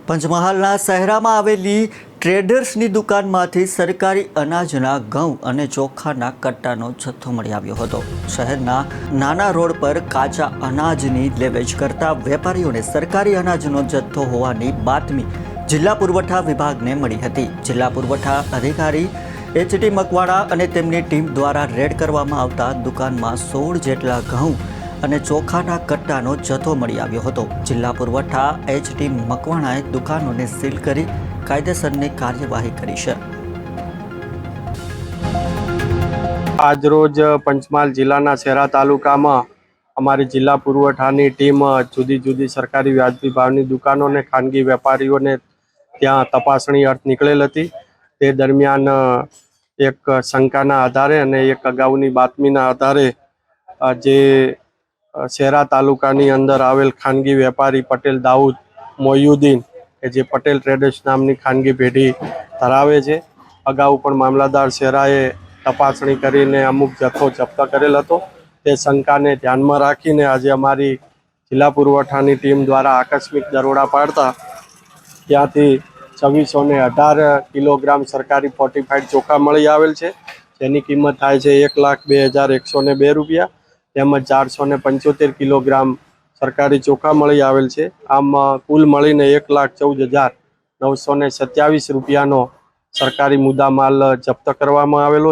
પંચમહાલના શહેરામાં આવેલી ટ્રેડર્સની દુકાનમાંથી સરકારી અનાજના ઘઉં અને ચોખાના કટ્ટાનો જથ્થો મળી આવ્યો હતો। શહેરના નાના રોડ પર કાચા અનાજની લેવેચ કરતા વેપારીઓને સરકારી અનાજનો જથ્થો હોવાની બાતમી જિલ્લા પુરવઠા વિભાગને મળી હતી। જિલ્લા પુરવઠા અધિકારી એચ.ટી. મકવાણા અને તેમની ટીમ દ્વારા રેડ કરવામાં આવતા દુકાનમાં 16 જેટલા ઘઉં અને ચોખાના કટ્ટાનો જથ્થો મળી આવ્યો હતો। જિલ્લા પુરવઠા એચ.ટી. મકવાણાએ દુકાનોને સીલ કરી કાયદેસરની કાર્યવાહી કરી છે। આજરોજ પંચમહાલ જિલ્લાના શહેરા તાલુકામાં અમારી જિલ્લા પુરવઠાની ટીમ જુદી જુદી સરકારી વ્યાજબી ભાવની દુકાનો અને ખાનગી વેપારીઓને ત્યાં તપાસણી અર્થ નીકળેલ હતી। તે દરમિયાન એક શંકાના આધારે અને એક અગાઉની બાતમીના આધારે જે શહેરા તાલુકાની અંદર આવેલ ખાનગી વેપારી પટેલ દાઉદ મોયુદ્દીન કે જે પટેલ ટ્રેડર્સ નામની ખાનગી પેઢી ધરાવે છે, અગાઉ પણ મામલતદાર શહેરાએ તપાસણી કરીને અમુક જથ્થો જપ્ત કરેલ હતો। તે શંકાને ધ્યાનમાં રાખીને આજે અમારી જિલ્લા પુરવઠાની ટીમ દ્વારા આકસ્મિક દરોડા પાડતા ત્યાંથી 2618 કિલોગ્રામ સરકારી ફોર્ટિફાઈડ ચોખા મળી આવેલ છે, જેની કિંમત થાય છે ₹1,02,102 રૂપિયા, તેમજ 475 કિલોગ્રામ સરકારી ચોખા મળી આવેલ છે। આમ કુલ મળીને 1,14,927 રૂપિયાનો સરકારી મુદ્દામાલ જપ્ત કરવામાં આવેલો